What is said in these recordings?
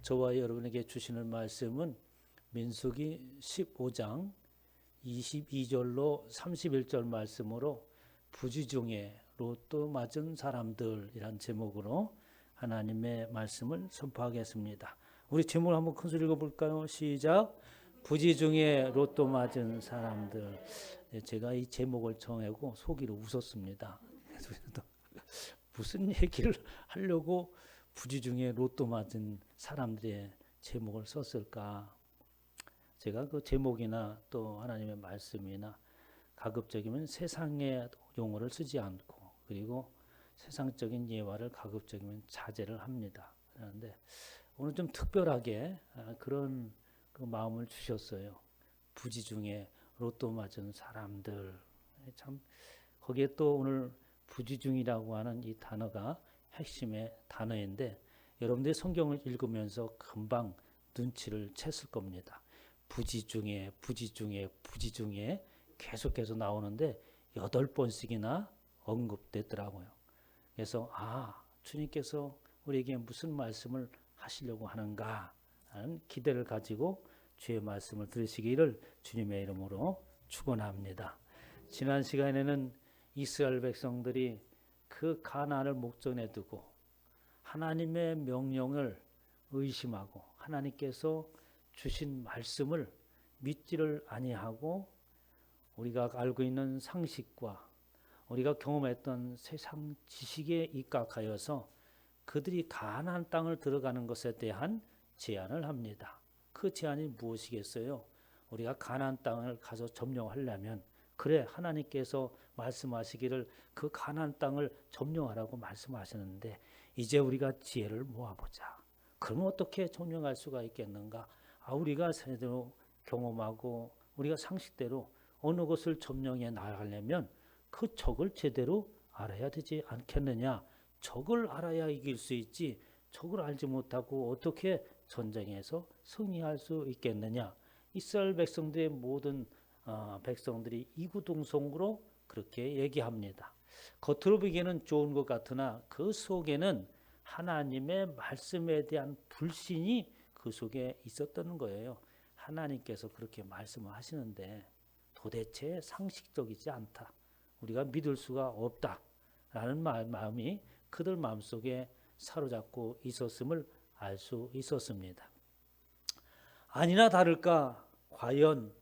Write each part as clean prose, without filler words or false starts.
저와 여러분에게 주시는 말씀은 민수기 15장 22절로 31절 말씀으로 부지 중에 로또 맞은 사람들이란 제목으로 하나님의 말씀을 선포하겠습니다. 우리 제목을 한번 큰 소리로 읽어볼까요? 시작. 부지 중에 로또 맞은 사람들. 제가 이 제목을 정하고 속이로 웃었습니다. 무슨 얘기를 하려고 부지 중에 로또 맞은 사람들의 제목을 썼을까? 제가 그 제목이나 또 하나님의 말씀이나 가급적이면 세상의 용어를 쓰지 않고, 그리고 세상적인 예화를 가급적이면 자제를 합니다. 그런데 오늘 좀 특별하게 그런 그 마음을 주셨어요. 부지 중에 로또 맞은 사람들. 참 거기에 또 오늘 부지 중이라고 하는 이 단어가 핵심의 단어인데, 여러분들이 성경을 읽으면서 금방 눈치를 챘을 겁니다. 부지 중에 계속해서 나오는데 8번씩이나 언급됐더라고요. 그래서 주님께서 우리에게 무슨 말씀을 하시려고 하는가 하는 기대를 가지고 주의 말씀을 들으시기를 주님의 이름으로 축원합니다. 지난 시간에는 이스라엘 백성들이 그 가나안을 목전에 두고 하나님의 명령을 의심하고 하나님께서 주신 말씀을 믿지를 아니하고 우리가 알고 있는 상식과 우리가 경험했던 세상 지식에 입각하여서 그들이 가나안 땅을 들어가는 것에 대한 제안을 합니다. 그 제안이 무엇이겠어요? 우리가 가나안 땅을 가서 점령하려면, 그래, 하나님께서 말씀하시기를 그 가나안 땅을 점령하라고 말씀하시는데 이제 우리가 지혜를 모아보자. 그러면 어떻게 점령할 수가 있겠는가? 우리가 제대로 경험하고 우리가 상식대로 어느 것을 점령해 나가려면 그 적을 제대로 알아야 되지 않겠느냐? 적을 알아야 이길 수 있지, 적을 알지 못하고 어떻게 전쟁에서 승리할 수 있겠느냐? 이스라엘 백성들의 모든 백성들이 이구동성으로 그렇게 얘기합니다. 겉으로 보기에는 좋은 것 같으나 그 속에는 하나님의 말씀에 대한 불신이 그 속에 있었던 거예요. 하나님께서 그렇게 말씀을 하시는데 도대체 상식적이지 않다, 우리가 믿을 수가 없다라는 마음이 그들 마음속에 사로잡고 있었음을 알 수 있었습니다. 아니나 다를까 과연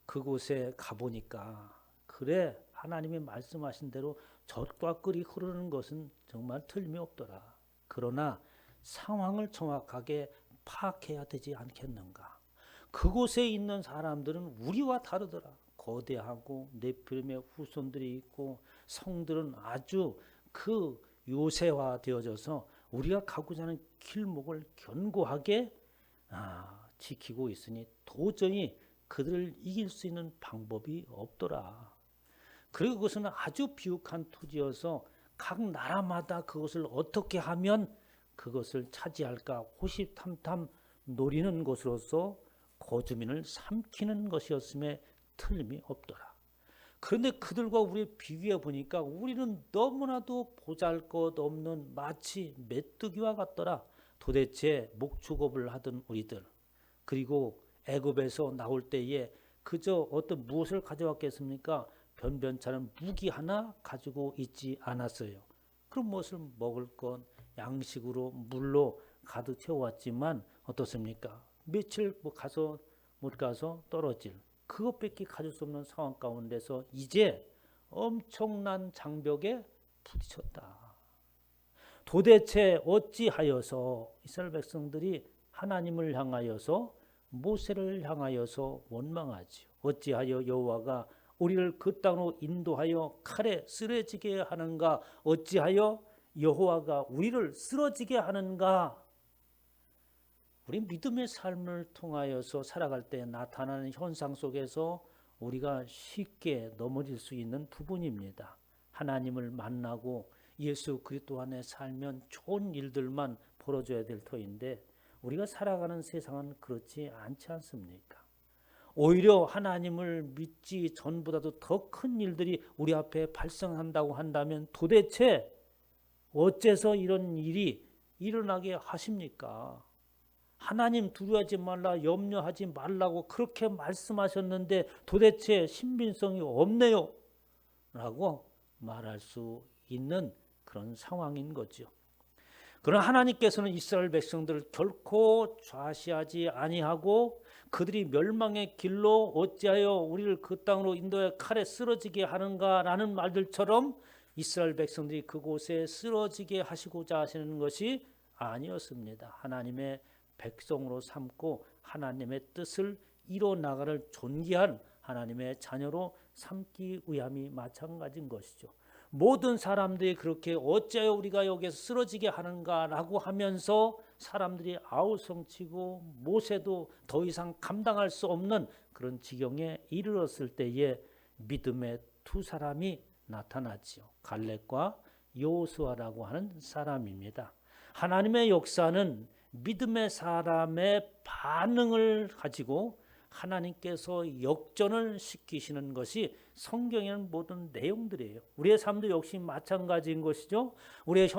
그곳에 가보니까 그래, 하나님이 말씀하신 대로 젖과 꿀이 흐르는 것은 정말 틀림이 없더라. 그러나 상황을 정확하게 파악해야 되지 않겠는가? 그곳에 있는 사람들은 우리와 다르더라. 거대하고 네피림의 후손들이 있고 성들은 아주 그 요새화되어져서 우리가 가고자 하는 길목을 견고하게 지키고 있으니 도저히 그들을 이길 수 있는 방법이 없더라. 그리고 그것은 아주 비옥한 토지여서 각 나라마다 그것을 어떻게 하면 그것을 차지할까 호시탐탐 노리는 것으로서 거주민을 삼키는 것이었음에 틀림이 없더라. 그런데 그들과 우리 비교해 보니까 우리는 너무나도 보잘것없는 마치 메뚜기와 같더라. 도대체 목축업을 하던 우리들, 그리고 애굽에서 나올 때에 그저 어떤 무엇을 가져왔겠습니까? 변변찮은 무기 하나 가지고 있지 않았어요. 그럼 무엇을 먹을 건 양식으로 물로 가득 채워왔지만 어떻습니까? 며칠 못 가서 떨어질 그것밖에 가질 수 없는 상황 가운데서 이제 엄청난 장벽에 부딪혔다. 도대체 어찌하여서 이스라엘 백성들이 하나님을 향하여서 모세를 향하여서 원망하지요? 어찌하여 여호와가 우리를 그 땅으로 인도하여 칼에 쓰러지게 하는가? 어찌하여 여호와가 우리를 쓰러지게 하는가? 우리 믿음의 삶을 통하여서 살아갈 때 나타나는 현상 속에서 우리가 쉽게 넘어질 수 있는 부분입니다. 하나님을 만나고 예수 그리스도 안에 살면 좋은 일들만 벌어져야 될 터인데 우리가 살아가는 세상은 그렇지 않지 않습니까? 오히려 하나님을 믿지 전보다도 더 큰 일들이 우리 앞에 발생한다고 한다면 도대체 어째서 이런 일이 일어나게 하십니까? 하나님 두려워하지 말라, 염려하지 말라고 그렇게 말씀하셨는데 도대체 신빙성이 없네요 라고 말할 수 있는 그런 상황인 거죠. 그러나 하나님께서는 이스라엘 백성들을 결코 좌시하지 아니하고 그들이 멸망의 길로 어찌하여 우리를 그 땅으로 인도해 칼에 쓰러지게 하는가라는 말들처럼 이스라엘 백성들이 그곳에 쓰러지게 하시고자 하시는 것이 아니었습니다. 하나님의 백성으로 삼고 하나님의 뜻을 이뤄나가를 존귀한 하나님의 자녀로 삼기 위함이 마찬가지인 것이죠. 모든 사람들이 그렇게 어찌하여 우리가 여기서 쓰러지게 하는가라고 하면서 사람들이 아우성치고 모세도 더 이상 감당할 수 없는 그런 지경에 이르렀을 때에 믿음의 두 사람이 나타나지요. 갈렙과 여호수아라고 하는 사람입니다. 하나님의 역사는 믿음의 사람의 반응을 가지고 하나님께서 역전을 시키시는 것이 성경에는 모든 내용들이에요. 우리의 삶도 역시 마찬가지인 것이죠. 우리의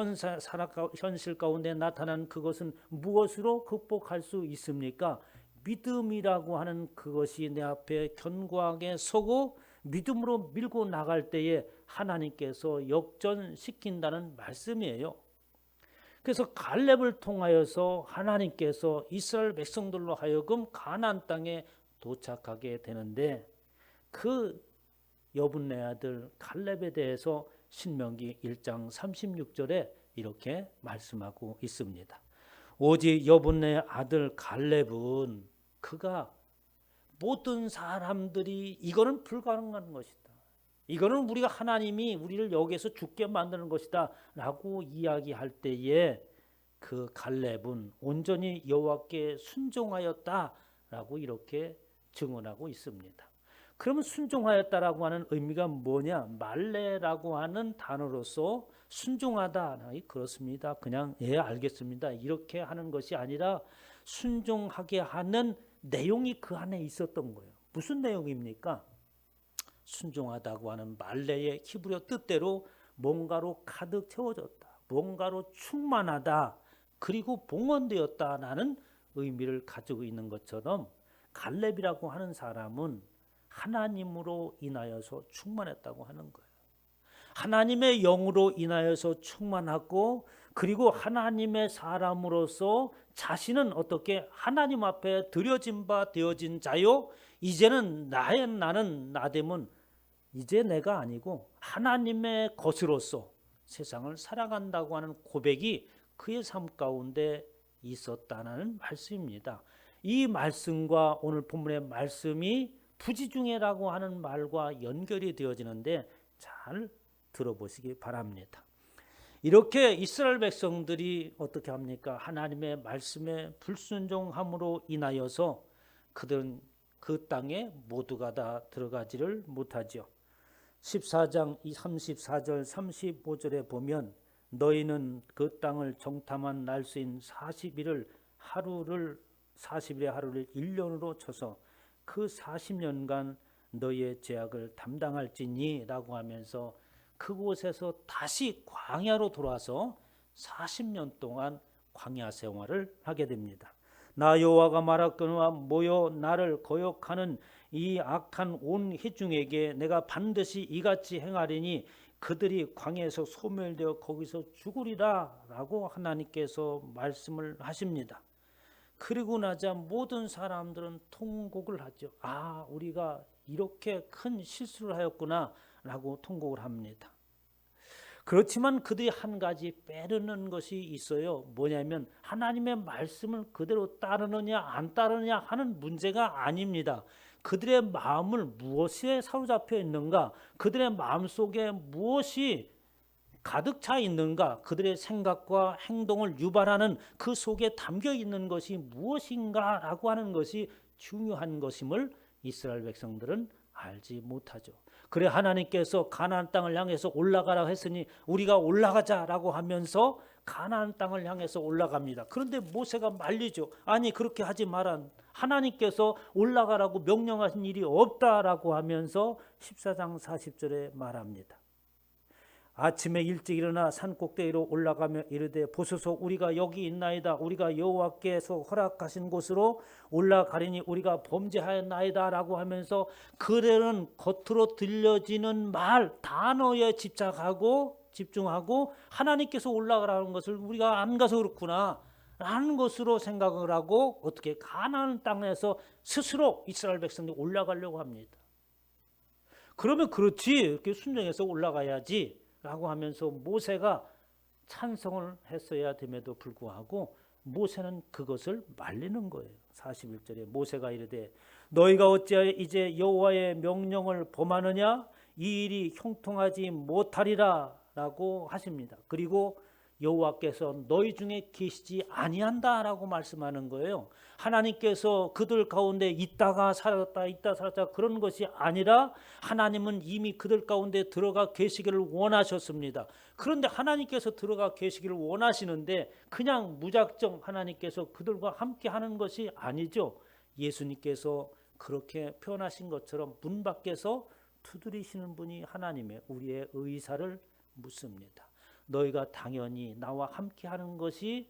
현실 가운데 나타난 그것은 무엇으로 극복할 수 있습니까? 믿음이라고 하는 그것이 내 앞에 견고하게 서고 믿음으로 밀고 나갈 때에 하나님께서 역전시킨다는 말씀이에요. 그래서 갈렙을 통하여서 하나님께서 이스라엘 백성들로 하여금 가나안 땅에 도착하게 되는데 그 여분네 아들 갈렙에 대해서 신명기 1장 36절에 이렇게 말씀하고 있습니다. 오직 여분네 아들 갈렙은 그가 모든 사람들이 이거는 불가능한 것이다. 이거는 우리가 하나님이 우리를 여기에서 죽게 만드는 것이다 라고 이야기할 때에 그 갈렙은 온전히 여호와께 순종하였다 라고 이렇게 증언하고 있습니다. 그러면 순종하였다라고 하는 의미가 뭐냐? 말레라고 하는 단어로서 순종하다. 그렇습니다. 그냥 예 알겠습니다. 이렇게 하는 것이 아니라 순종하게 하는 내용이 그 안에 있었던 거예요. 무슨 내용입니까? 순종하다고 하는 말레의 히브리어 뜻대로 뭔가로 가득 채워졌다. 뭔가로 충만하다. 그리고 봉헌되었다라는 의미를 가지고 있는 것처럼 갈렙이라고 하는 사람은 하나님으로 인하여서 충만했다고 하는 거예요. 하나님의 영으로 인하여서 충만하고 그리고 하나님의 사람으로서 자신은 어떻게 하나님 앞에 드려진 바 되어진 자요. 이제는 나는 나됨은 이제 내가 아니고 하나님의 것으로서 세상을 살아간다고 하는 고백이 그의 삶 가운데 있었다는 말씀입니다. 이 말씀과 오늘 본문의 말씀이 부지중해라고 하는 말과 연결이 되어지는데 잘 들어보시기 바랍니다. 이렇게 이스라엘 백성들이 어떻게 합니까? 하나님의 말씀에 불순종함으로 인하여서 그들은 그 땅에 모두가 다 들어가지를 못하죠. 14장 34절 35절에 보면 너희는 그 땅을 정탐한 날수인 40일의 하루를 1년으로 쳐서 그 40년간 너희의 죄악을 담당할지니 라고 하면서 그곳에서 다시 광야로 돌아와서 40년 동안 광야 생활을 하게 됩니다. 나 여호와가 말하거니와 모여 나를 거역하는 이 악한 온 회중에게 내가 반드시 이같이 행하리니 그들이 광야에서 소멸되어 거기서 죽으리라 라고 하나님께서 말씀을 하십니다. 그리고 나자 모든 사람들은 통곡을 하죠. 아, 우리가 이렇게 큰 실수를 하였구나 라고 통곡을 합니다. 그렇지만 그들이 한 가지 빼르는 것이 있어요. 뭐냐면 하나님의 말씀을 그대로 따르느냐 안 따르느냐 하는 문제가 아닙니다. 그들의 마음을 무엇에 사로잡혀 있는가? 그들의 마음속에 무엇이 가득 차 있는가? 그들의 생각과 행동을 유발하는 그 속에 담겨 있는 것이 무엇인가라고 하는 것이 중요한 것임을 이스라엘 백성들은 알지 못하죠. 그래 하나님께서 가나안 땅을 향해서 올라가라고 했으니 우리가 올라가자라고 하면서 가나안 땅을 향해서 올라갑니다. 그런데 모세가 말리죠. 아니 그렇게 하지 마라. 하나님께서 올라가라고 명령하신 일이 없다라고 하면서 14장 40절에 말합니다. 아침에 일찍 일어나 산 꼭대기로 올라가며 이르되 보소서 우리가 여기 있나이다. 우리가 여호와께서 허락하신 곳으로 올라가리니 우리가 범죄하였나이다 라고 하면서 그들은 겉으로 들려지는 말 단어에 집중하고 하나님께서 올라가라는 것을 우리가 안 가서 그렇구나 라는 것으로 생각을 하고 어떻게 가나안 땅에서 스스로 이스라엘 백성들이 올라가려고 합니다. 그러면 그렇지 이렇게 순종해서 올라가야지 라고 하면서 모세가 찬성을 했어야 됨에도 불구하고 모세는 그것을 말리는 거예요. 41절에 모세가 이르되 너희가 어찌하여 이제 여호와의 명령을 범하느냐 이 일이 형통하지 못하리라 라고 하십니다. 그리고 여호와께서 너희 중에 계시지 아니한다라고 말씀하는 거예요. 하나님께서 그들 가운데 있다가 살았다 있다 살았다 그런 것이 아니라 하나님은 이미 그들 가운데 들어가 계시기를 원하셨습니다. 그런데 하나님께서 들어가 계시기를 원하시는데 그냥 무작정 하나님께서 그들과 함께 하는 것이 아니죠. 예수님께서 그렇게 표현하신 것처럼 문 밖에서 두드리시는 분이 하나님의 우리의 의사를 묻습니다. 너희가 당연히 나와 함께 하는 것이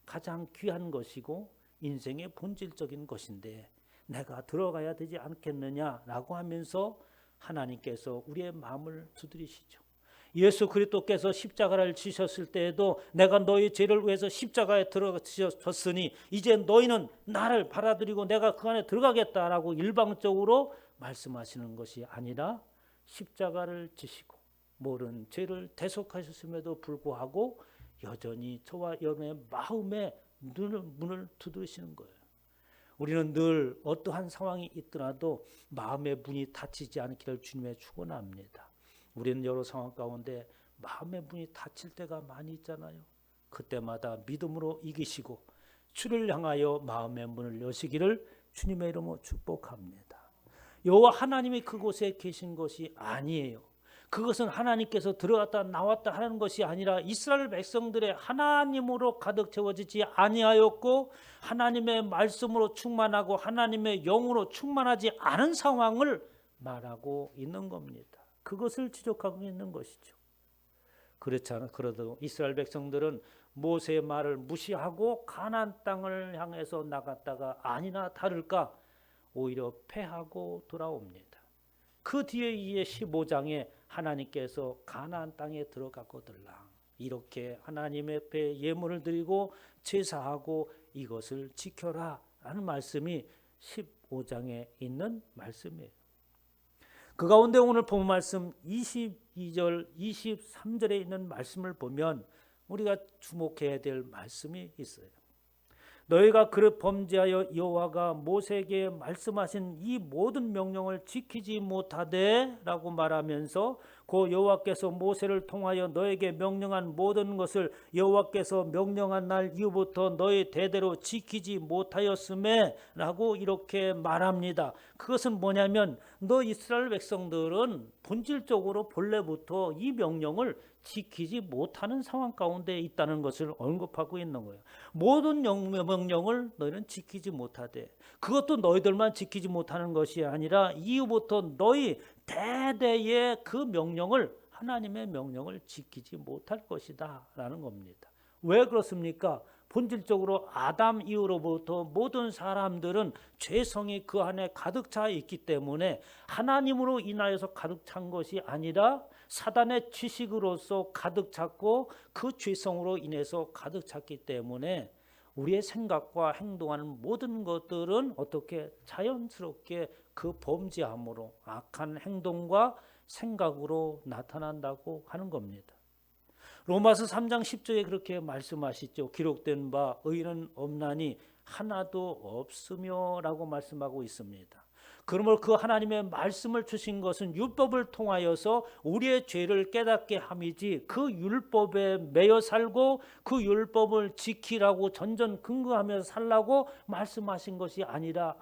가장 귀한 것이고 인생의 본질적인 것인데 내가 들어가야 되지 않겠느냐라고 하면서 하나님께서 우리의 마음을 두드리시죠. 예수 그리스도께서 십자가를 지셨을 때에도 내가 너희 죄를 위해서 십자가에 들어가셨으니 이제 너희는 나를 받아들이고 내가 그 안에 들어가겠다라고 일방적으로 말씀하시는 것이 아니라 십자가를 지시고 모든 죄를 대속하셨음에도 불구하고 여전히 저와 여러분의 마음의 문을 두드리시는 거예요. 우리는 늘 어떠한 상황이 있더라도 마음의 문이 닫히지 않기를 주님에 축원합니다. 우리는 여러 상황 가운데 마음의 문이 닫힐 때가 많이 있잖아요. 그때마다 믿음으로 이기시고 주를 향하여 마음의 문을 여시기를 주님의 이름으로 축복합니다. 여호와 하나님이 그곳에 계신 것이 아니에요. 그것은 하나님께서 들어갔다 나왔다 하는 것이 아니라 이스라엘 백성들의 하나님으로 가득 채워지지 아니하였고 하나님의 말씀으로 충만하고 하나님의 영으로 충만하지 않은 상황을 말하고 있는 겁니다. 그것을 지적하고 있는 것이죠. 그렇잖아. 그래도 이스라엘 백성들은 모세의 말을 무시하고 가나안 땅을 향해서 나갔다가 아니나 다를까 오히려 패하고 돌아옵니다. 그 뒤에 이에 15장에 하나님께서 가나안 땅에 들어갔거들랑 이렇게 하나님 앞에 예물을 드리고 제사하고 이것을 지켜라 라는 말씀이 15장에 있는 말씀이에요. 그 가운데 오늘 본 말씀 22절 23절에 있는 말씀을 보면 우리가 주목해야 될 말씀이 있어요. 너희가 그릇 범죄하여 여호와가 모세에게 말씀하신 이 모든 명령을 지키지 못하되 라고 말하면서 그 여호와께서 모세를 통하여 너에게 명령한 모든 것을 여호와께서 명령한 날 이후부터 너희 대대로 지키지 못하였음에 라고 이렇게 말합니다. 그것은 뭐냐면 너 이스라엘 백성들은 본질적으로 본래부터 이 명령을 지키지 못하는 상황 가운데 있다는 것을 언급하고 있는 거예요. 모든 명령을 너희는 지키지 못하되 그것도 너희들만 지키지 못하는 것이 아니라 이후부터 너희 대대의 그 명령을 하나님의 명령을 지키지 못할 것이다 라는 겁니다. 왜 그렇습니까? 본질적으로 아담 이후로부터 모든 사람들은 죄성이 그 안에 가득 차 있기 때문에 하나님으로 인하여서 가득 찬 것이 아니라 사단의 지식으로서 가득 찼고 그 죄성으로 인해서 가득 찼기 때문에 우리의 생각과 행동하는 모든 것들은 어떻게 자연스럽게 그 범죄함으로 악한 행동과 생각으로 나타난다고 하는 겁니다. 로마서 3장 10절에 그렇게 말씀하시죠. 기록된 바 의인은 없나니 하나도 없으며 라고 말씀하고 있습니다. 그러므로 그 하나님의 말씀을 주신 것은 율법을 통하여서 우리의 죄를 깨닫게 함이지 그 율법에 매여 살고 그 율법을 지키라고 전전긍긍하며 살라고 말씀하신 것이 아니라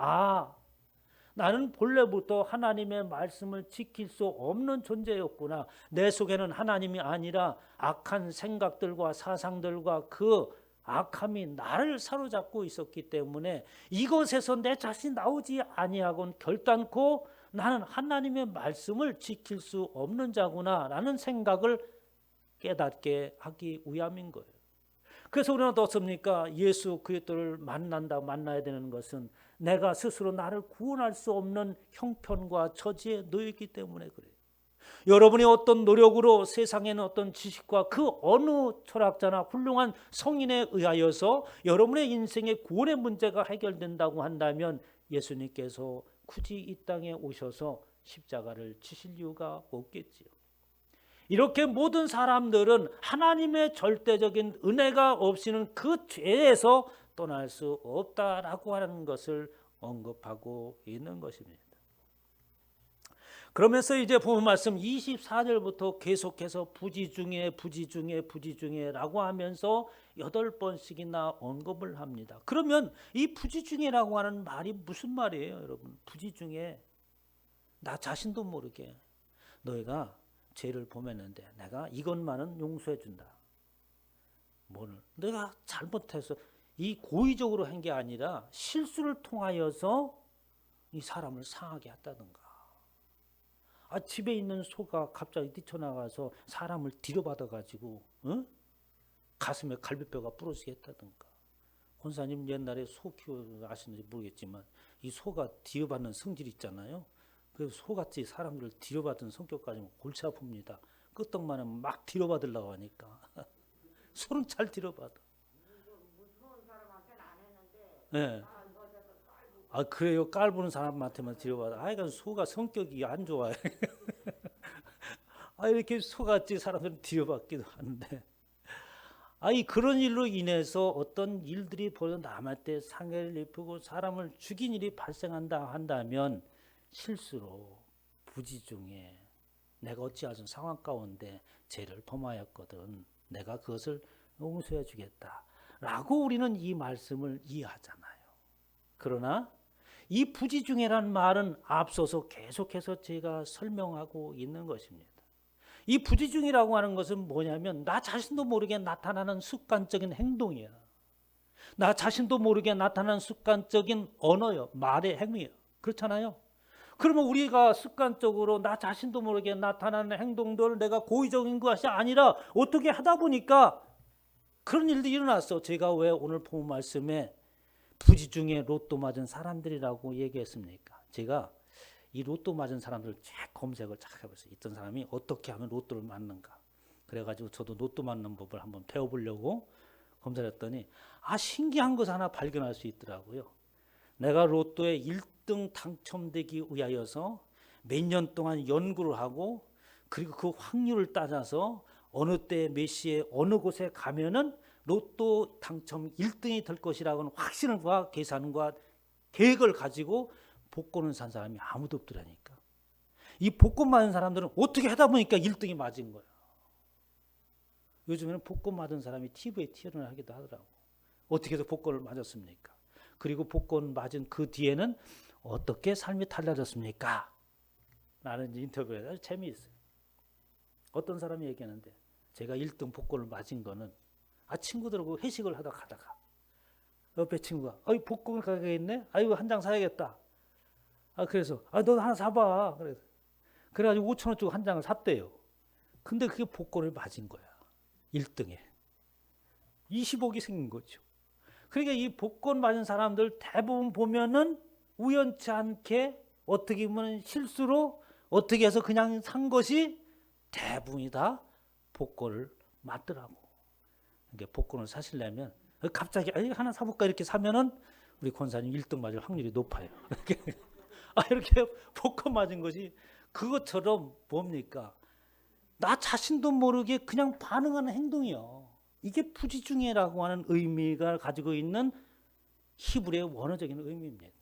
나는 본래부터 하나님의 말씀을 지킬 수 없는 존재였구나. 내 속에는 하나님이 아니라 악한 생각들과 사상들과 그 악함이 나를 사로잡고 있었기 때문에 이것에서 내 자신이 나오지 아니하곤 결단코 나는 하나님의 말씀을 지킬 수 없는 자구나 라는 생각을 깨닫게 하기 위함인 거예요. 그래서 우리는 어떻습니까? 예수 그리스도를 만나야 되는 것은 내가 스스로 나를 구원할 수 없는 형편과 처지에 놓였기 때문에 그래요. 여러분이 어떤 노력으로 세상에는 어떤 지식과 그 어느 철학자나 훌륭한 성인에 의하여서 여러분의 인생의 구원의 문제가 해결된다고 한다면 예수님께서 굳이 이 땅에 오셔서 십자가를 지실 이유가 없겠지요. 이렇게 모든 사람들은 하나님의 절대적인 은혜가 없이는 그 죄에서 떠날 수 없다라고 하는 것을 언급하고 있는 것입니다. 그러면서 이제 본문 말씀 24절부터 계속해서 부지 중에 라고 하면서 8번씩이나 언급을 합니다. 그러면 이 부지 중에라고 하는 말이 무슨 말이에요, 여러분? 부지 중에 나 자신도 모르게 너희가 죄를 범했는데 내가 이것만은 용서해 준다. 뭐를? 내가 잘못해서 이 고의적으로 한 게 아니라 실수를 통하여서 이 사람을 상하게 했다든가. 집에 있는 소가 갑자기 뛰쳐나가서 사람을 뒤로받아가지고 가슴에 갈비뼈가 부러지게 했다든가. 권사님 옛날에 소 키워 아시는지 모르겠지만 이 소가 뒤로받는 성질이 있잖아요. 그래서 소같이 사람들을 뒤로받은 성격까지는 골치 아픕니다. 끄떡만은 막 뒤로받으려고 하니까. 소는 잘 뒤로받아. 무서운 사람한테는 안 했는데. 네. 그래요? 깔보는 사람한테만 뒤로받아. 그러니까 소가 성격이 안 좋아요. 이렇게 소같이 사람들은 뒤로받기도 하는데. 그런 일로 인해서 어떤 일들이 벌어 남한테 상해를 입히고 사람을 죽인 일이 발생한다 한다면 실수로 부지 중에 내가 어찌하든 상황 가운데 죄를 범하였거든. 내가 그것을 용서해 주겠다. 라고 우리는 이 말씀을 이해하잖아요. 그러나 이 부지 중에란 말은 앞서서 계속해서 제가 설명하고 있는 것입니다. 이 부지 중이라고 하는 것은 뭐냐면 나 자신도 모르게 나타나는 습관적인 행동이야. 나 자신도 모르게 나타나는 습관적인 언어요. 말의 행위예요. 그렇잖아요. 그러면 우리가 습관적으로 나 자신도 모르게 나타나는 행동들을 내가 고의적인 것이 아니라 어떻게 하다 보니까 그런 일들이 일어났어. 제가 왜 오늘 본 말씀에 부지 중에 로또 맞은 사람들이라고 얘기했습니까? 제가 이 로또 맞은 사람들을 쫙 검색을 쫙 해봤어요. 어떤 사람이 어떻게 하면 로또를 맞는가. 그래가지고 저도 로또 맞는 법을 한번 배워보려고 검사를 했더니 신기한 것 하나 발견할 수 있더라고요. 내가 로또에 1등 당첨되기 위하여서 몇 년 동안 연구를 하고 그리고 그 확률을 따져서 어느 때 몇 시에 어느 곳에 가면은 로또 당첨 1등이 될 것이라고는 확신과 계산과 계획을 가지고 복권을 산 사람이 아무도 없더라니까. 이 복권 맞은 사람들은 어떻게 하다 보니까 1등이 맞은 거야. 요즘에는 복권 맞은 사람이 TV에 출연하기도 하더라고. 어떻게 해서 복권을 맞았습니까? 그리고 복권 맞은 그 뒤에는 어떻게 삶이 달라졌습니까? 라는 인터뷰가 아주 재미있어요. 어떤 사람이 얘기하는데 제가 1등 복권을 맞은 거는 친구들하고 회식을 하다 가다가 옆에 친구가 복권 가게에 있네? 한 장 사야겠다. 그래서 너 하나 사봐. 그래가지고 5,000원 주고 한 장을 샀대요. 근데 그게 복권을 맞은 거야. 1등에. 20억이 생긴 거죠. 그러니까 이 복권 맞은 사람들 대부분 보면은 우연치 않게 어떻게 보면 실수로 어떻게 해서 그냥 산 것이 대부분이 다 복권을 맞더라고. 그러니까 복권을 사시려면 갑자기 하나 사볼까 이렇게 사면은 우리 권사님 1등 맞을 확률이 높아요. 이렇게 복권 맞은 것이 그것처럼 뭡니까? 나 자신도 모르게 그냥 반응하는 행동이요. 이게 부지중해라고 하는 의미가 가지고 있는 히브리의 원어적인 의미입니다.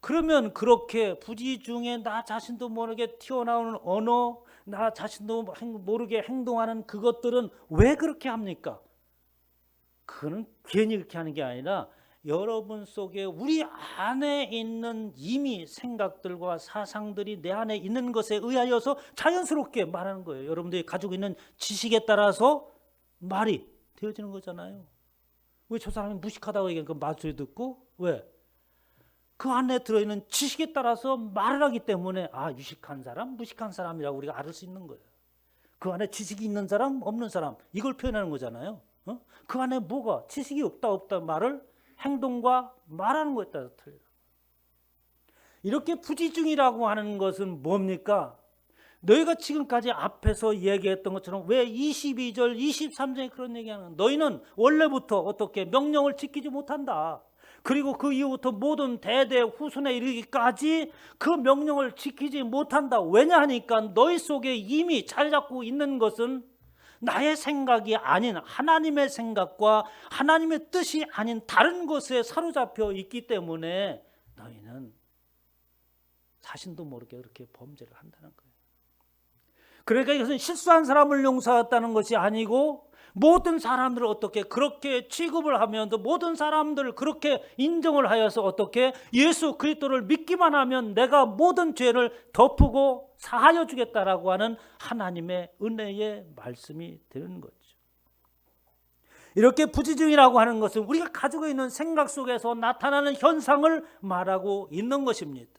그러면 그렇게 부지중해 나 자신도 모르게 튀어나오는 언어, 나 자신도 모르게 행동하는 그것들은 왜 그렇게 합니까? 그거는 괜히 그렇게 하는 게 아니라 여러분 속에 우리 안에 있는 이미 생각들과 사상들이 내 안에 있는 것에 의하여서 자연스럽게 말하는 거예요. 여러분들이 가지고 있는 지식에 따라서 말이 되어지는 거잖아요. 왜 저 사람이 무식하다고 얘기하니까 말소리 듣고 왜? 그 안에 들어있는 지식에 따라서 말을 하기 때문에 유식한 사람, 무식한 사람이라고 우리가 알을 수 있는 거예요. 그 안에 지식이 있는 사람, 없는 사람, 이걸 표현하는 거잖아요. 그 안에 뭐가 지식이 없다 말을 행동과 말하는 것에 따라서 틀려요. 이렇게 부지중이라고 하는 것은 뭡니까? 너희가 지금까지 앞에서 얘기했던 것처럼 왜 22절, 23절에 그런 얘기하는 거야? 너희는 원래부터 어떻게 명령을 지키지 못한다. 그리고 그 이후부터 모든 대대 후손에 이르기까지 그 명령을 지키지 못한다. 왜냐 하니까 너희 속에 이미 자리 잡고 있는 것은 나의 생각이 아닌 하나님의 생각과 하나님의 뜻이 아닌 다른 것에 사로잡혀 있기 때문에 너희는 자신도 모르게 그렇게 범죄를 한다는 거예요. 그러니까 이것은 실수한 사람을 용서했다는 것이 아니고 모든 사람들을 어떻게 그렇게 취급을 하면서 모든 사람들을 그렇게 인정을 하여서 어떻게 예수 그리스도를 믿기만 하면 내가 모든 죄를 덮고 사하여 주겠다라고 하는 하나님의 은혜의 말씀이 되는 거죠. 이렇게 부지중이라고 하는 것은 우리가 가지고 있는 생각 속에서 나타나는 현상을 말하고 있는 것입니다.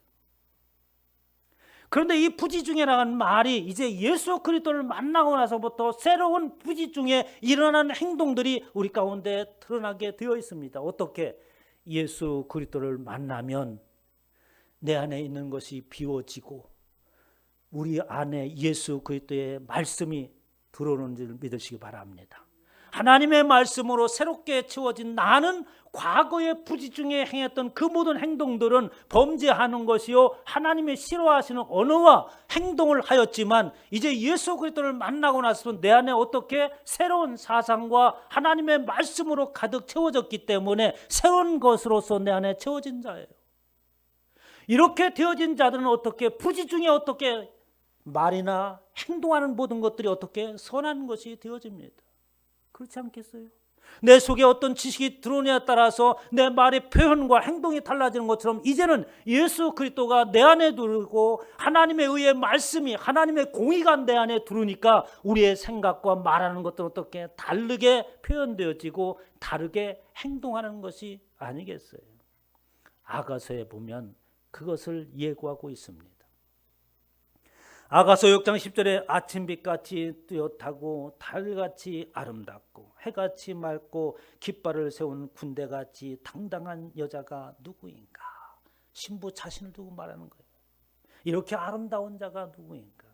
그런데 이 부지중이라는 말이 이제 예수 그리스도를 만나고 나서부터 새로운 부지중에 일어나는 행동들이 우리 가운데 드러나게 되어 있습니다. 어떻게? 예수 그리스도를 만나면 내 안에 있는 것이 비워지고 우리 안에 예수 그리스도의 말씀이 들어오는 줄 믿으시기 바랍니다. 하나님의 말씀으로 새롭게 채워진 나는 과거의 부지중에 행했던 그 모든 행동들은 범죄하는 것이요 하나님의 싫어하시는 언어와 행동을 하였지만 이제 예수 그리스도를 만나고 나서 내 안에 어떻게 새로운 사상과 하나님의 말씀으로 가득 채워졌기 때문에 새로운 것으로서 내 안에 채워진 자예요. 이렇게 되어진 자들은 어떻게 부지중에 어떻게 말이나 행동하는 모든 것들이 어떻게 선한 것이 되어집니다. 그렇지 않겠어요? 내 속에 어떤 지식이 들어오냐에 따라서 내 말의 표현과 행동이 달라지는 것처럼 이제는 예수 그리스도가 내 안에 들고 하나님의 의의 말씀이 하나님의 공의가 내 안에 들으니까 우리의 생각과 말하는 것들은 어떻게 다르게 표현되어지고 다르게 행동하는 것이 아니겠어요? 아가서에 보면 그것을 예고하고 있습니다. 아가서 6장 10절에 아침빛같이 뚜렷하고 달같이 아름답고 해같이 맑고 깃발을 세운 군대같이 당당한 여자가 누구인가? 신부 자신을 두고 말하는 거예요. 이렇게 아름다운 자가 누구인가?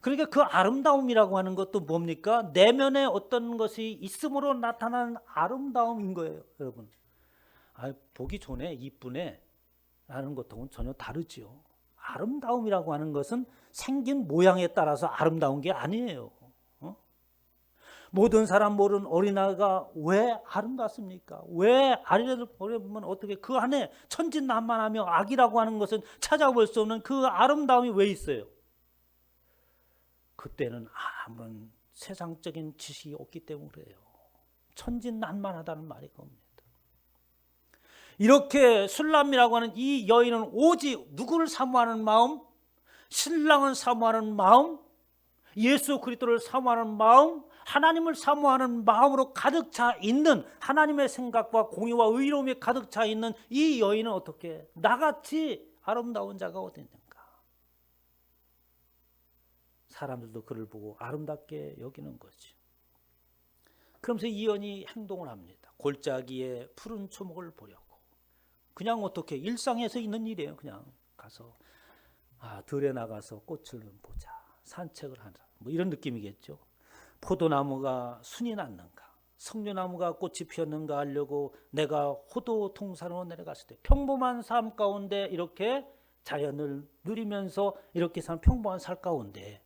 그러니까 그 아름다움이라고 하는 것도 뭡니까? 내면에 어떤 것이 있음으로 나타나는 아름다움인 거예요. 여러분, 보기 좋네, 이쁘네 라는 것하고는 전혀 다르죠. 아름다움이라고 하는 것은 생긴 모양에 따라서 아름다운 게 아니에요. 모든 사람 모르는 어린아이가 왜 아름답습니까? 왜 아이를 보면 어떻게 그 안에 천진난만하며 악이라고 하는 것은 찾아볼 수 없는 그 아름다움이 왜 있어요? 그때는 아무런 세상적인 지식이 없기 때문에 그래요. 천진난만하다는 말이 겁니다. 이렇게 술람이라고 하는 이 여인은 오직 누구를 사모하는 마음? 신랑을 사모하는 마음, 예수 그리스도를 사모하는 마음, 하나님을 사모하는 마음으로 가득 차 있는 하나님의 생각과 공의와 의로움이 가득 차 있는 이 여인은 어떻게 나같이 아름다운 자가 어디 있는가? 사람들도 그를 보고 아름답게 여기는 거지. 그러면서 이 여인이 행동을 합니다. 골짜기에 푸른 초목을 보려고. 그냥 어떻게 일상에서 있는 일이에요. 그냥 가서 들에 나가서 꽃을 보자, 산책을 하자, 뭐 이런 느낌이겠죠. 포도나무가 순이 났는가, 석류나무가 꽃이 피었는가 하려고 내가 호도 통산으로 내려갔을 때 평범한 삶 가운데 이렇게 자연을 누리면서 이렇게 사는 평범한 삶 가운데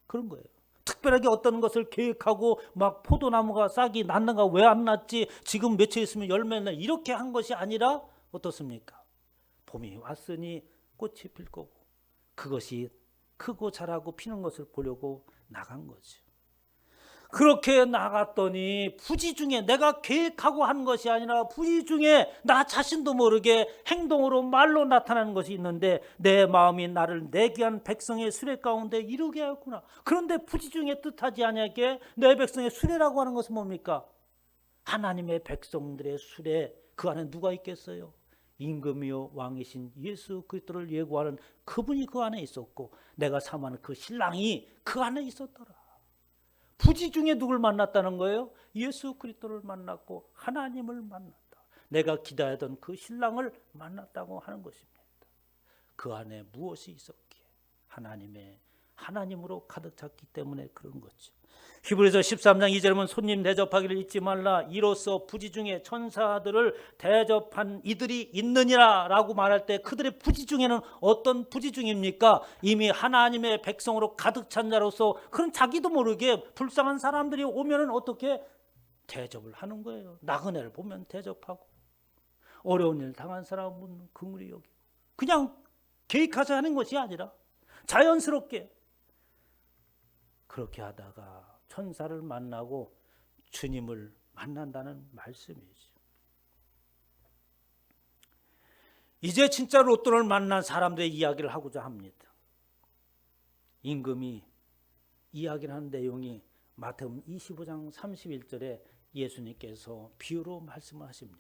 그런 거예요. 특별하게 어떤 것을 계획하고 막 포도나무가 싹이 났는가, 왜 안 났지, 지금 며칠 있으면 열매나 이렇게 한 것이 아니라 어떻습니까? 봄이 왔으니 꽃이 필 거고 그것이 크고 자라고 피는 것을 보려고 나간 거죠. 그렇게 나갔더니 부지중에 내가 계획하고 한 것이 아니라 부지중에 나 자신도 모르게 행동으로 말로 나타나는 것이 있는데 내 마음이 나를 내 귀한 백성의 수레 가운데 이루게 하였구나. 그런데 부지중에 뜻하지 아니하게 내 백성의 수레라고 하는 것은 뭡니까? 하나님의 백성들의 수레, 그 안에 누가 있겠어요? 임금이요 왕이신 예수 그리스도를 예고하는 그분이 그 안에 있었고 내가 사모하는 그 신랑이 그 안에 있었더라. 부지 중에 누굴 만났다는 거예요? 예수 그리스도를 만났고 하나님을 만났다. 내가 기다리던 그 신랑을 만났다고 하는 것입니다. 그 안에 무엇이 있었기에? 하나님으로 가득 찼기 때문에 그런 거죠. 히브리서 13장 2절에 보면 손님 대접하기를 잊지 말라. 이로써 부지 중에 천사들을 대접한 이들이 있느니라 라고 말할 때 그들의 부지 중에는 어떤 부지 중입니까? 이미 하나님의 백성으로 가득 찬 자로서 그런 자기도 모르게 불쌍한 사람들이 오면은 어떻게 대접을 하는 거예요. 나그네를 보면 대접하고 어려운 일 당한 사람은 긍휼히 여기고 그냥 계획해서 하는 것이 아니라 자연스럽게 그렇게 하다가 천사를 만나고 주님을 만난다는 말씀이죠. 이제 진짜 로또를 만난 사람들의 이야기를 하고자 합니다. 임금이 이야기를 하는 내용이 마태복음 25장 31절에 예수님께서 비유로 말씀을 하십니다.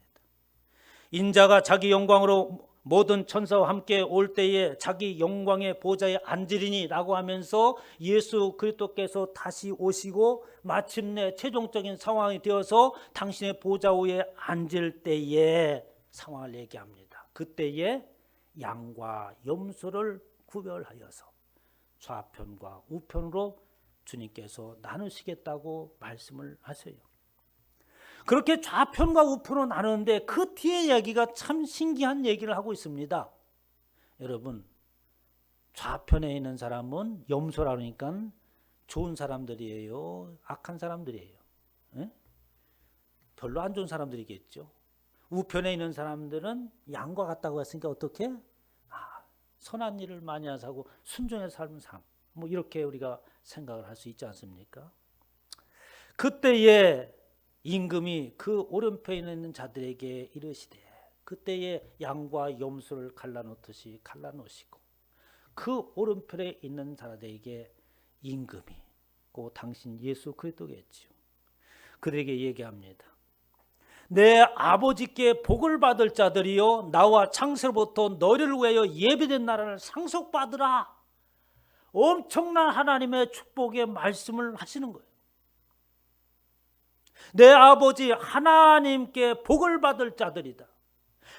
인자가 자기 영광으로 모든 천사와 함께 올 때에 자기 영광의 보좌에 앉으리니 라고 하면서 예수 그리스도께서 다시 오시고 마침내 최종적인 상황이 되어서 당신의 보좌 위에 앉을 때의 상황을 얘기합니다. 그때에 양과 염소를 구별하여서 좌편과 우편으로 주님께서 나누시겠다고 말씀을 하세요. 그렇게 좌편과 우편으로 나누는데 그 뒤에 얘기가 참 신기한 얘기를 하고 있습니다. 여러분, 좌편에 있는 사람은 염소라니까 좋은 사람들이에요? 악한 사람들이에요? 에? 별로 안 좋은 사람들이겠죠. 우편에 있는 사람들은 양과 같다고 했으니까 어떻게? 선한 일을 많이 하고 순종해서 삶은 삶. 뭐 이렇게 우리가 생각을 할 수 있지 않습니까? 그때에 임금이 그 오른편에 있는 자들에게 이르시되 그때에 양과 염소를 갈라놓듯이 갈라놓으시고 그 오른편에 있는 자들에게 임금이 그 당신 예수 그리스도겠지요. 그들에게 얘기합니다. 내 아버지께 복을 받을 자들이요 나와 창세로부터 너희를 위하여 예비된 나라를 상속받으라. 엄청난 하나님의 축복의 말씀을 하시는 거예요. 내 아버지 하나님께 복을 받을 자들이다.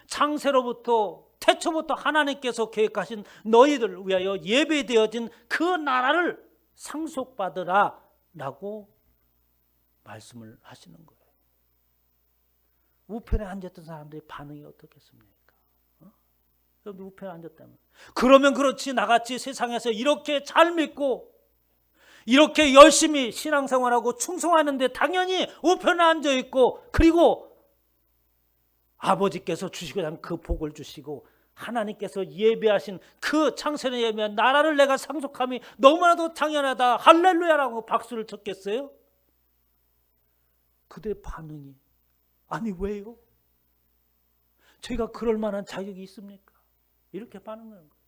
창세로부터 태초부터 하나님께서 계획하신 너희들 위하여 예배되어진 그 나라를 상속받으라 라고 말씀을 하시는 거예요. 우편에 앉았던 사람들의 반응이 어떻겠습니까? 여러분 우편에 앉았다면 그러면 그렇지 나같이 세상에서 이렇게 잘 믿고 이렇게 열심히 신앙생활하고 충성하는데 당연히 우편에 앉아있고 그리고 아버지께서 주시고자 하는 그 복을 주시고 하나님께서 예배하신 그 창세에 예배한 나라를 내가 상속함이 너무나도 당연하다 할렐루야라고 박수를 쳤겠어요? 그들의 반응이 아니 왜요? 제가 그럴 만한 자격이 있습니까? 이렇게 반응하는 거예요.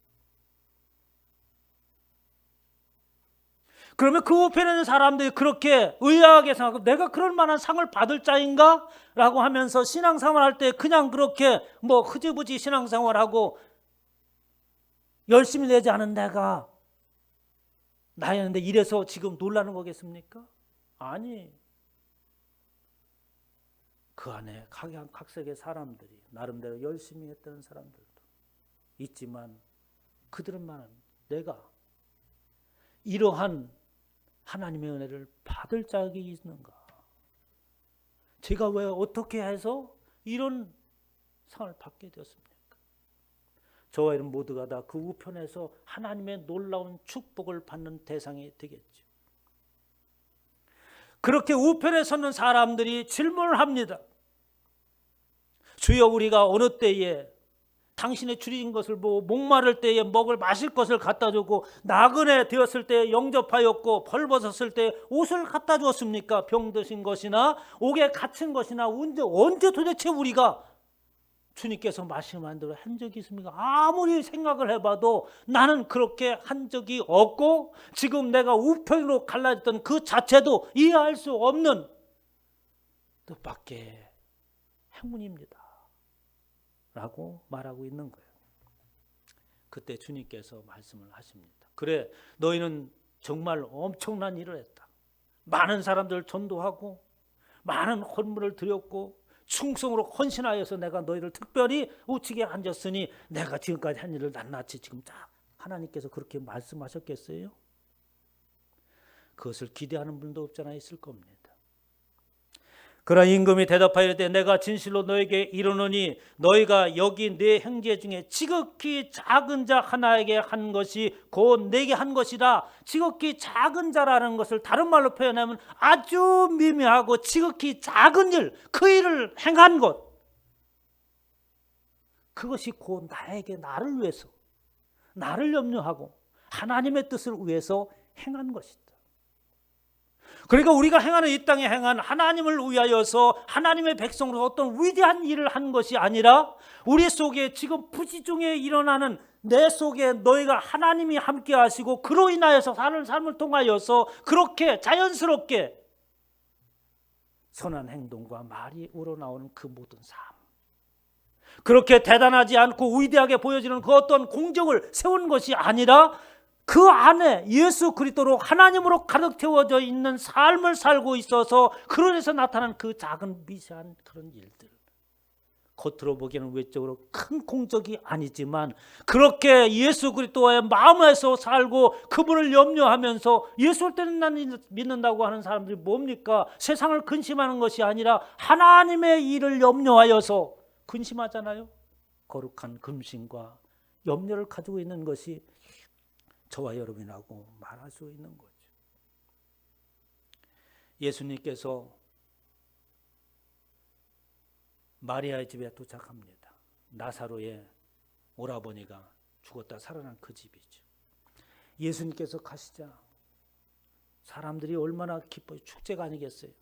그러면 그 우편에 있는 사람들이 그렇게 의아하게 생각하고 내가 그럴 만한 상을 받을 자인가? 라고 하면서 신앙생활할 때 그냥 그렇게 뭐 흐지부지 신앙생활하고 열심히 내지 않은 내가 나였는데 이래서 지금 놀라는 거겠습니까? 아니. 그 안에 각색의 사람들이 나름대로 열심히 했던 사람들도 있지만 그들은 말합니다. 내가 이러한 하나님의 은혜를 받을 자격이 있는가? 제가 왜 어떻게 해서 이런 상을 받게 되었습니까? 저와 이런 모두가 다 그 우편에서 하나님의 놀라운 축복을 받는 대상이 되겠죠. 그렇게 우편에 서는 사람들이 질문을 합니다. 주여 우리가 어느 때에 당신의 줄이신 것을 보고 목마를 때에 먹을 마실 것을 갖다 주고 나그네 되었을 때 영접하였고 벌벗었을 때 옷을 갖다 주었습니까? 병드신 것이나 옥에 갇힌 것이나 언제 도대체 우리가 주님께서 말씀한 대로 한 적이 있습니까? 아무리 생각을 해봐도 나는 그렇게 한 적이 없고 지금 내가 우편으로 갈라졌던 그 자체도 이해할 수 없는 뜻밖의 행운입니다. 라고 말하고 있는 거예요. 그때 주님께서 말씀을 하십니다. 그래, 너희는 정말 엄청난 일을 했다. 많은 사람들을 전도하고 많은 헌물을 드렸고 충성으로 헌신하여서 내가 너희를 특별히 우측에 앉았으니 내가 지금까지 한 일을 낱낱이 지금 다 하나님께서 그렇게 말씀하셨겠어요? 그것을 기대하는 분도 없잖아 있을 겁니다. 그러나 임금이 대답하여 이르되 내가 진실로 너에게 이르노니 너희가 여기 네 형제 중에 지극히 작은 자 하나에게 한 것이 곧 내게 한 것이라. 지극히 작은 자라는 것을 다른 말로 표현하면 아주 미미하고 지극히 작은 일, 그 일을 행한 것, 그것이 곧 나에게 나를 위해서, 나를 염려하고 하나님의 뜻을 위해서 행한 것이다. 그러니까 우리가 행하는 이 땅에 행한 하나님을 위하여서 하나님의 백성으로 어떤 위대한 일을 한 것이 아니라 우리 속에 지금 부지 중에 일어나는 내 속에 너희가 하나님이 함께 하시고 그로 인하여서 사는 삶을 통하여서 그렇게 자연스럽게 선한 행동과 말이 우러나오는 그 모든 삶, 그렇게 대단하지 않고 위대하게 보여지는 그 어떤 공적을 세운 것이 아니라 그 안에 예수 그리스도로 하나님으로 가득 채워져 있는 삶을 살고 있어서 그로 인해서 나타난 그 작은 미세한 그런 일들, 겉으로 보기에는 외적으로 큰 공적이 아니지만 그렇게 예수 그리스도의 마음에서 살고 그분을 염려하면서 예수를 때는 믿는다고 하는 사람들이 뭡니까? 세상을 근심하는 것이 아니라 하나님의 일을 염려하여서 근심하잖아요. 거룩한 근심과 염려를 가지고 있는 것이 저와 여러분이라고 말할 수 있는 거죠. 예수님께서 마리아의 집에 도착합니다. 나사로의 오라버니가 죽었다 살아난 그 집이죠. 예수님께서 가시자 사람들이 얼마나 기뻐요. 축제가 아니겠어요.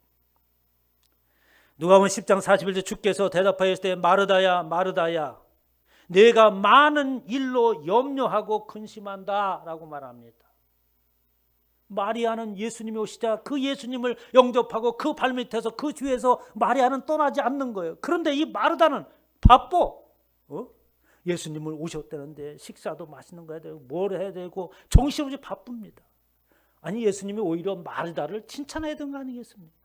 누가복음 10장 41절 주께서 대답하였을 때 마르다야 마르다야 내가 많은 일로 염려하고 근심한다 라고 말합니다. 마리아는 예수님이 오시자 그 예수님을 영접하고 그 발밑에서 그 주위에서 마리아는 떠나지 않는 거예요. 그런데 이 마르다는 바빠. 예수님을 오셨다는데 식사도 맛있는 거 해야 되고 뭘 해야 되고 정신없이 바쁩니다. 아니 예수님이 오히려 마르다를 칭찬해야 되는 거 아니겠습니까?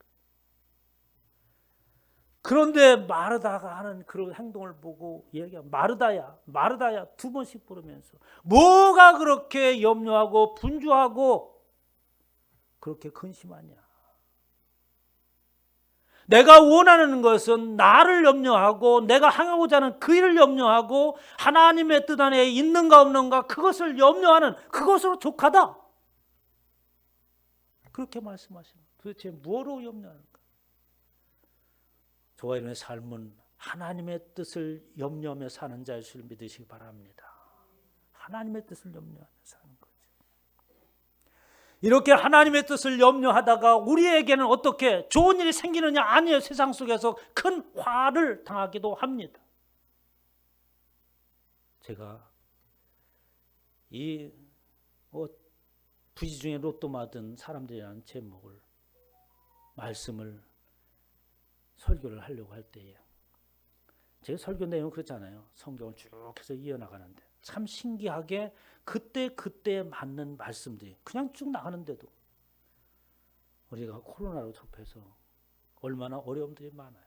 그런데 마르다가 하는 그런 행동을 보고 얘기하면 마르다야 마르다야 두 번씩 부르면서 뭐가 그렇게 염려하고 분주하고 그렇게 근심하냐. 내가 원하는 것은 나를 염려하고 내가 향하고자 하는 그 일을 염려하고 하나님의 뜻 안에 있는가 없는가 그것을 염려하는 그것으로 족하다. 그렇게 말씀하시는 도대체 무엇으로 염려하는가. 저와 여러분의 삶은 하나님의 뜻을 염려하며 사는 자일 줄 믿으시기 바랍니다. 하나님의 뜻을 염려하며 사는 거죠. 이렇게 하나님의 뜻을 염려하다가 우리에게는 어떻게 좋은 일이 생기느냐? 아니에요. 세상 속에서 큰 화를 당하기도 합니다. 제가 이 부지 중에 로또 맞은 사람들이라는 제목을 말씀을 설교를 하려고 할 때에 제가 설교 내용은 그렇잖아요. 성경을 쭉 해서 이어나가는데 참 신기하게 그때 맞는 말씀들이 그냥 쭉 나가는데도 우리가 코로나로 접해서 얼마나 어려움들이 많아요.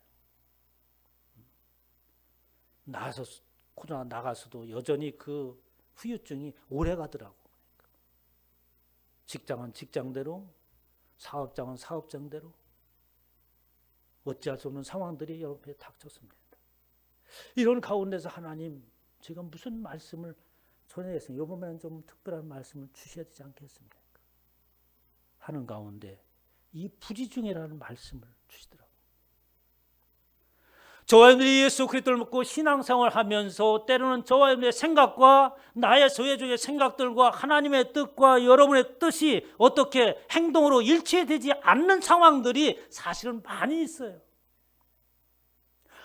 코로나 나가서도 여전히 그 후유증이 오래 가더라고. 직장은 직장대로, 사업장은 사업장대로 어찌할 수 없는 상황들이 여러분에 닥쳤습니다. 이런 가운데서 하나님 제가 무슨 말씀을 전해했습니까? 이번에는 좀 특별한 말씀을 주셔야 되지 않겠습니까? 하는 가운데 이 부지중이라는 말씀을 주시더라고요. 저와 여러분들이 예수 그리스도를 믿고 신앙생활을 하면서 때로는 저와 여러분의 생각과 나의 소외적인 생각들과 하나님의 뜻과 여러분의 뜻이 어떻게 행동으로 일치되지 않는 상황들이 사실은 많이 있어요.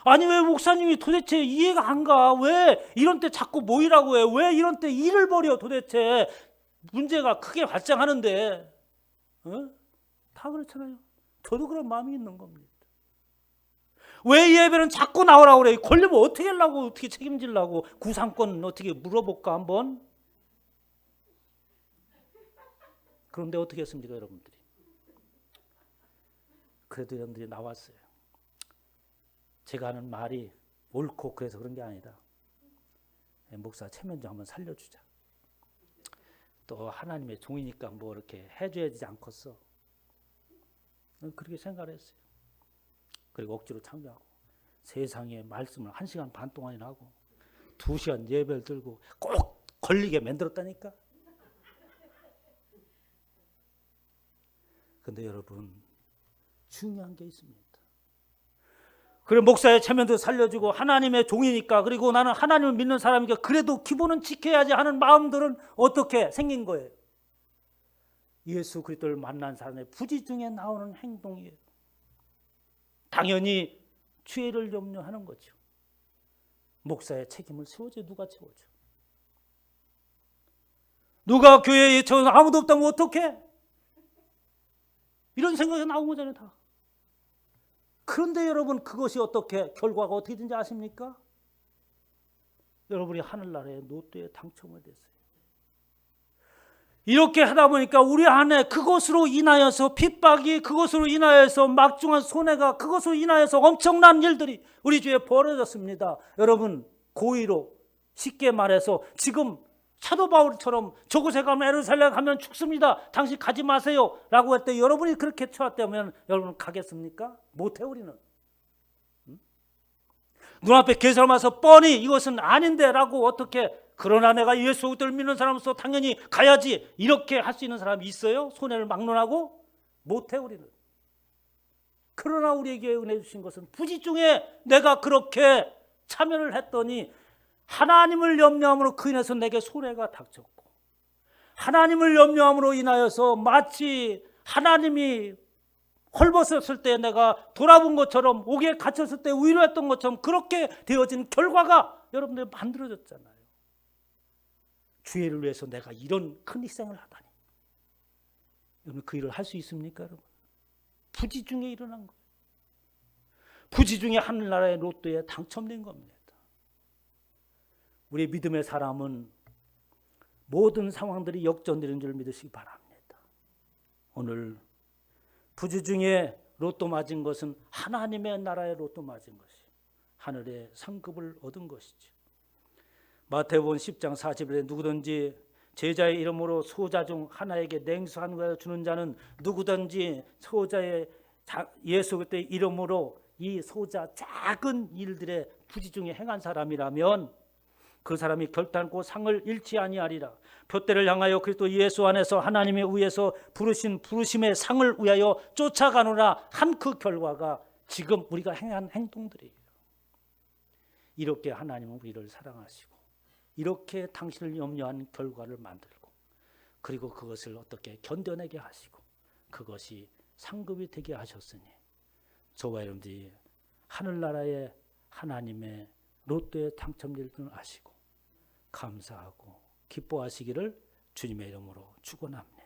아니 왜 목사님이 도대체 이해가 안 가? 왜 이런 때 자꾸 모이라고 해? 왜 이런 때 일을 벌여? 도대체 문제가 크게 발생하는데 다 그렇잖아요. 저도 그런 마음이 있는 겁니다. 왜 이 예배는 자꾸 나오라고 그래? 걸리면 어떻게 하려고, 어떻게 책임지려고? 구상권 어떻게 물어볼까 한번? 그런데 어떻게 했습니까, 여러분들이? 그래도 여러분들이 나왔어요. 제가 하는 말이 옳고 그래서 그런 게 아니다. 목사 최면조 한번 살려주자. 또 하나님의 종이니까 뭐 이렇게 해줘야 되지 않겠어. 그렇게 생각을 했어요. 그리고 억지로 참여하고 세상에 말씀을 1시간 반 동안이나 하고 2시간 예배를 들고 꼭 걸리게 만들었다니까. 근데 여러분 중요한 게 있습니다. 그래 목사의 체면도 살려주고 하나님의 종이니까, 그리고 나는 하나님을 믿는 사람이니까 그래도 기본은 지켜야지 하는 마음들은 어떻게 생긴 거예요? 예수 그리스도를 만난 사람의 부지 중에 나오는 행동이에요. 당연히 죄를 염려하는 거죠. 목사의 책임을 세워줘. 누가 채워줘? 누가 교회에 저 아무도 없다면 어떡해? 이런 생각이 나온 거잖아요, 다. 그런데 여러분 그것이 어떻게 결과가 어떻게 되는지 아십니까? 여러분이 하늘나라의 로또에 당첨을 됐어요. 이렇게 하다 보니까 우리 안에 그것으로 인하여서 핍박이, 그것으로 인하여서 막중한 손해가, 그것으로 인하여서 엄청난 일들이 우리 주위에 벌어졌습니다. 여러분 고의로, 쉽게 말해서 지금 사도 바울처럼 저곳에 가면, 예루살렘 가면 죽습니다, 당신 가지 마세요 라고 할 때 여러분이 그렇게 쳐왔다면 여러분 가겠습니까? 못해. 우리는 눈앞에 개사람 와서 뻔히 이것은 아닌데 라고 어떻게, 그러나 내가 예수 그리스도를 믿는 사람으로서 당연히 가야지, 이렇게 할 수 있는 사람이 있어요? 손해를 막론하고? 못해. 우리는. 그러나 우리에게 은혜 주신 것은 부지 중에 내가 그렇게 참여를 했더니 하나님을 염려함으로 그 인해서 내게 손해가 닥쳤고, 하나님을 염려함으로 인하여서 마치 하나님이 헐벗었을 때 내가 돌아본 것처럼, 옥에 갇혔을 때 위로했던 것처럼 그렇게 되어진 결과가 여러분들 만들어졌잖아요. 주의를 위해서 내가 이런 큰 희생을 하다니. 여러분 그 일을 할 수 있습니까? 여러분 부지 중에 일어난 거예요. 부지 중에 하늘나라의 로또에 당첨된 겁니다. 우리 믿음의 사람은 모든 상황들이 역전되는 줄 믿으시기 바랍니다. 오늘 부지 중에 로또 맞은 것은 하나님의 나라의 로또 맞은 것이, 하늘의 상급을 얻은 것이죠. 마태복음 10장 40절에 누구든지 제자의 이름으로 소자 중 하나에게 냉수 한 그릇 주는 자는 누구든지 소자의 예수 그리스도의 이름으로 이 소자 작은 일들의 부지 중에 행한 사람이라면 그 사람이 결단코 상을 잃지 아니하리라. 표대를 향하여 그리스도 예수 안에서 하나님의 의에서 부르신 부르심의 상을 위하여 쫓아가노라 한 그 결과가 지금 우리가 행한 행동들이에요. 이렇게 하나님은 우리를 사랑하시고 이렇게 당신을 염려한 결과를 만들고, 그리고 그것을 어떻게 견뎌내게 하시고 그것이 상급이 되게 하셨으니 저와 여러분들이 하늘나라의 하나님의 로또에 당첨될 줄 아시고 감사하고 기뻐하시기를 주님의 이름으로 축원합니다.